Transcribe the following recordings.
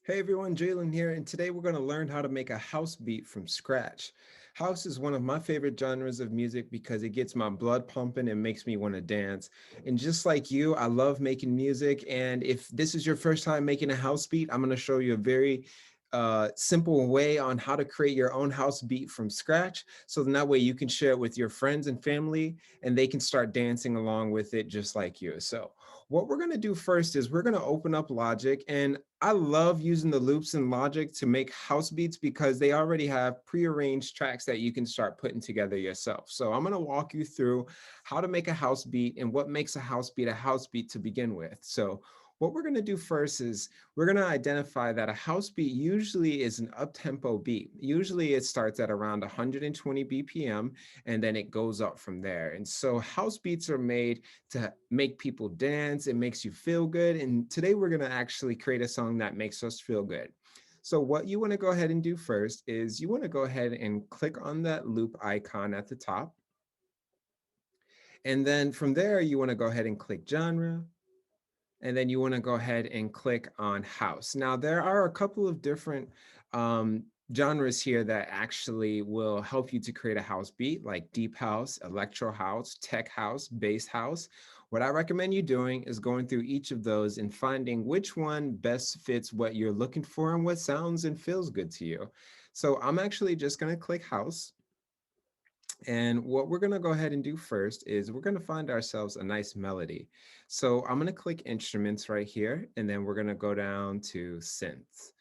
Hey everyone, Jalen here, and today we're going to learn how to make a house beat from scratch. House is one of my favorite genres of music because it gets my blood pumping and makes me want to dance. And just like you, I love making music. And if this is your first time making a house beat, I'm going to show you a very simple way on how to create your own house beat from scratch. So then that way you can share it with your friends and family and they can start dancing along with it just like you. So what we're going to do first is we're going to open up Logic, and I love using the loops in Logic to make house beats because they already have prearranged tracks that you can start putting together yourself. So I'm going to walk you through how to make a house beat and what makes a house beat to begin with. So what we're going to do first is we're going to identify that a house beat usually is an up-tempo beat. Usually it starts at around 120 BPM and then it goes up from there. And so house beats are made to make people dance. It makes you feel good. And today we're going to actually create a song that makes us feel good. So what you want to go ahead and do first is you want to go ahead and click on that loop icon at the top. And then from there, you want to go ahead and click genre. And then you want to go ahead and click on house. Now, there are a couple of different genres here that actually will help you to create a house beat, like deep house, electro house, tech house, bass house. What I recommend you doing is going through each of those and finding which one best fits what you're looking for and what sounds and feels good to you. So I'm actually just going to click house. And what we're going to go ahead and do first is we're going to find ourselves a nice melody. So I'm going to click instruments right here, and then we're going to go down to synths.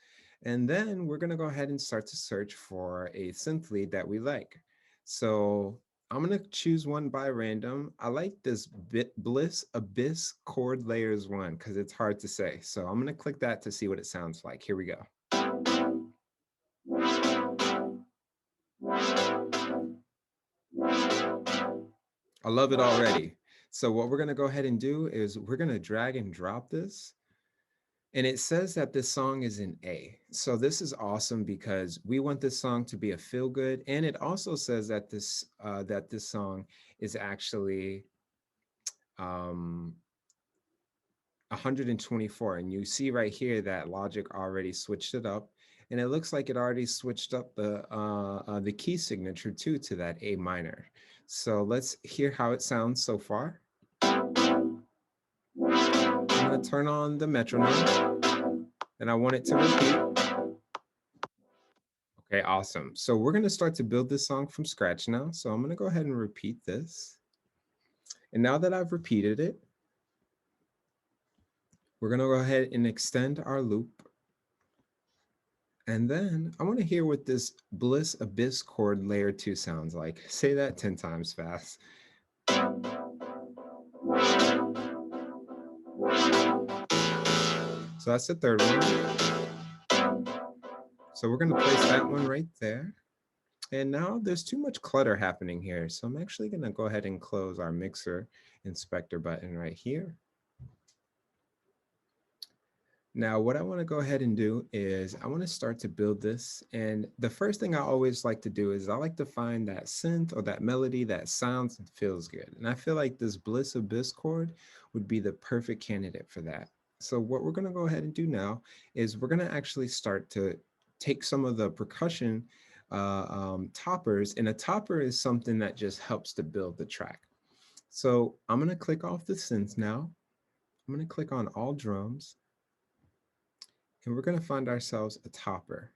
And then we're going to go ahead and start to search for a synth lead that we like. So I'm going to choose one by random. I like this Bliss Abyss Chord Layers one because it's hard to say. So I'm going to click that to see what it sounds like. Here we go. I love it already. So what we're going to go ahead and do is we're going to drag and drop this. And it says that this song is in A. So this is awesome because we want this song to be a feel good. And it also says that this song is actually um, 124. And you see right here that Logic already switched it up. And it looks like it already switched up the key signature too to that A minor. So let's hear how it sounds so far. I'm gonna turn on the metronome and I want it to repeat. Okay, awesome. So we're gonna start to build this song from scratch now. So I'm gonna go ahead and repeat this. And now that I've repeated it, we're gonna go ahead and extend our loop. And then I wanna hear what this Bliss Abyss chord layer 2 sounds like. Say that 10 times fast. So that's the third one. So we're gonna place that one right there. And now there's too much clutter happening here. So I'm actually gonna go ahead and close our mixer inspector button right here. Now, what I want to go ahead and do is I want to start to build this. And the first thing I always like to do is I like to find that synth or that melody that sounds and feels good. And I feel like this Bliss Abyss chord would be the perfect candidate for that. So what we're going to go ahead and do now is we're going to actually start to take some of the percussion toppers. And a topper is something that just helps to build the track. So I'm going to click off the synth now. I'm going to click on all drums. And we're going to find ourselves a topper.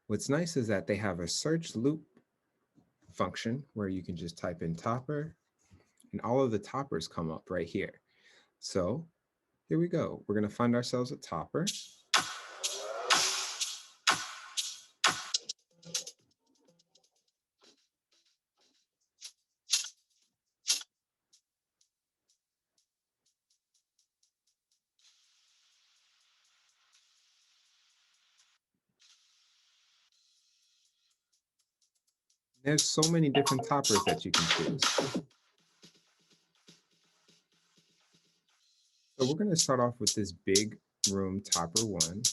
What's nice is that they have a search loop function where you can just type in topper and all of the toppers come up right here. So here we go. We're going to find ourselves a topper. There's so many different toppers that you can choose. So we're going to start off with this big room topper one.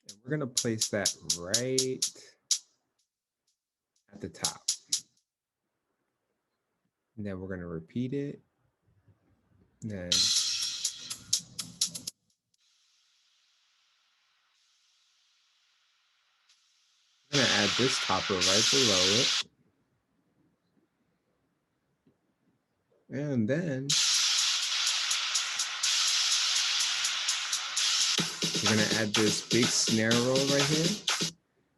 And we're going to place that right at the top. And then we're going to repeat it. Then have this topper right below it. And then we're gonna add this big snare roll right here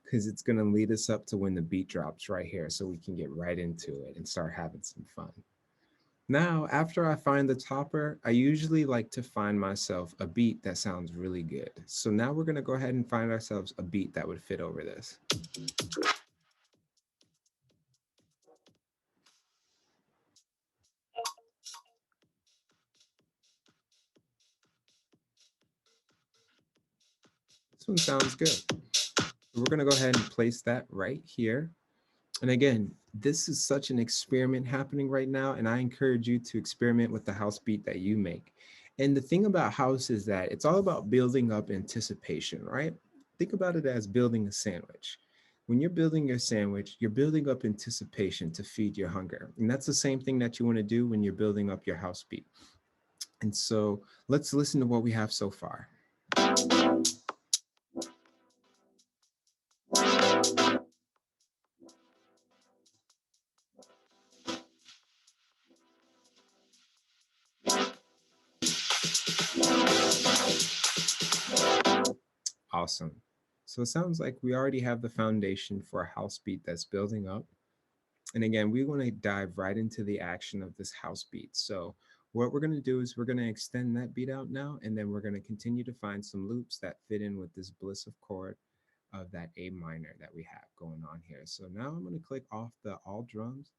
because it's gonna lead us up to when the beat drops right here so we can get right into it and start having some fun. Now, after I find the topper, I usually like to find myself a beat that sounds really good. So now we're gonna go ahead and find ourselves a beat that would fit over this. This one sounds good. We're gonna go ahead and place that right here. And again, this is such an experiment happening right now, and I encourage you to experiment with the house beat that you make. And the thing about house is that it's all about building up anticipation, right? Think about it as building a sandwich. When you're building your sandwich, you're building up anticipation to feed your hunger. And that's the same thing that you want to do when you're building up your house beat. And so let's listen to what we have so far. Awesome. So it sounds like we already have the foundation for a house beat that's building up. And again, we want to dive right into the action of this house beat. So what we're going to do is we're going to extend that beat out now, and then we're going to continue to find some loops that fit in with this bliss of chord of that A minor that we have going on here. So now I'm going to click off the all drums,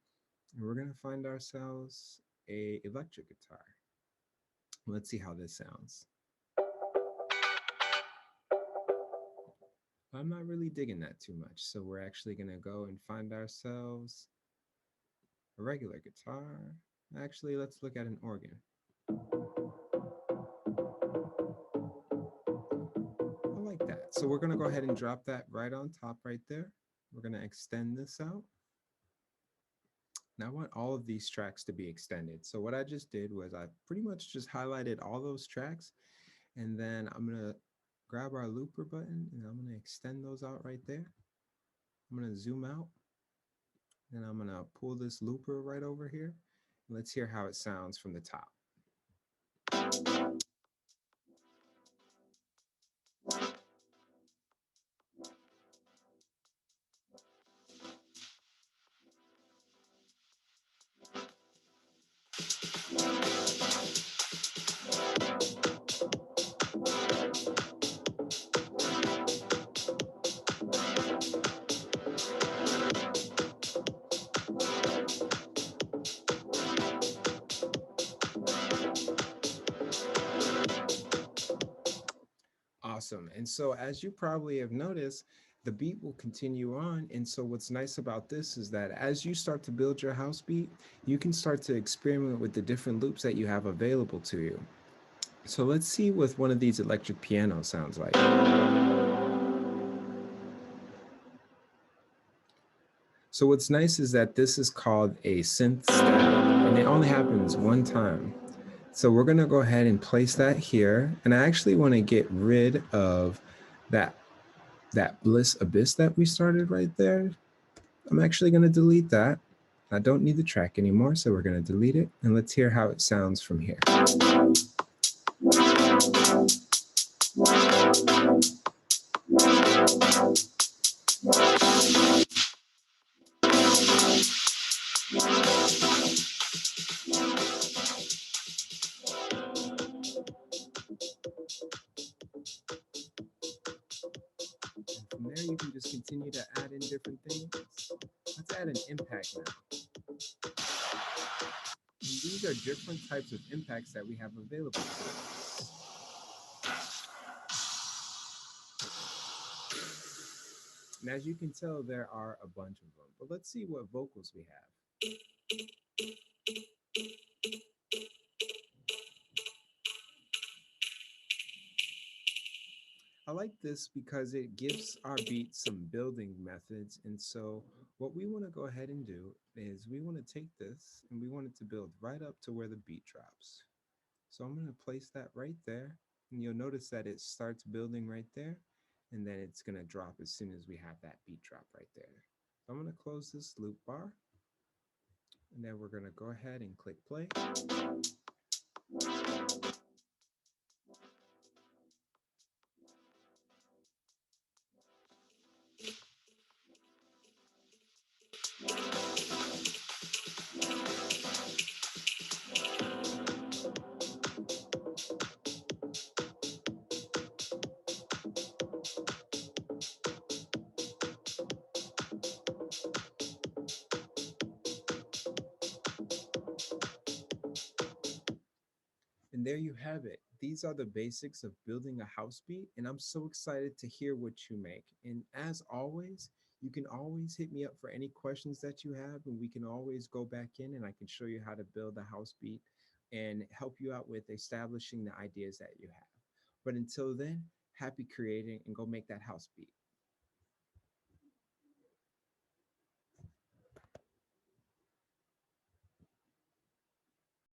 and we're going to find ourselves a electric guitar. Let's see how this sounds. I'm not really digging that too much. So we're actually going to go and find ourselves a regular guitar. Actually, let's look at an organ. I like that. So we're going to go ahead and drop that right on top right there. We're going to extend this out. Now I want all of these tracks to be extended. So what I just did was I pretty much just highlighted all those tracks, and then I'm going to grab our looper button and I'm going to extend those out right there. I'm going to zoom out, and I'm going to pull this looper right over here. Let's hear how it sounds from the top. Awesome. And so, as you probably have noticed, the beat will continue on. And so, what's nice about this is that as you start to build your house beat, you can start to experiment with the different loops that you have available to you. So, let's see what one of these electric pianos sounds like. So, what's nice is that this is called a synth stab, and it only happens one time. So we're gonna go ahead and place that here. And I actually wanna get rid of that, that bliss abyss that we started right there. I'm actually gonna delete that. I don't need the track anymore, so we're gonna delete it. And let's hear how it sounds from here. From there, you can just continue to add in different things. Let's add an impact now. And these are different types of impacts that we have available to us. And as you can tell, there are a bunch of them. But let's see what vocals we have. I like this because it gives our beat some building methods. And so what we want to go ahead and do is we want to take this and we want it to build right up to where the beat drops. So I'm going to place that right there. And you'll notice that it starts building right there. and then it's going to drop as soon as we have that beat drop right there. So I'm going to close this loop bar, and then we're going to go ahead and click play. And there you have it. These are the basics of building a house beat, and I'm so excited to hear what you make. And as always, you can always hit me up for any questions that you have, and we can always go back in and I can show you how to build a house beat and help you out with establishing the ideas that you have. But until then, happy creating and go make that house beat.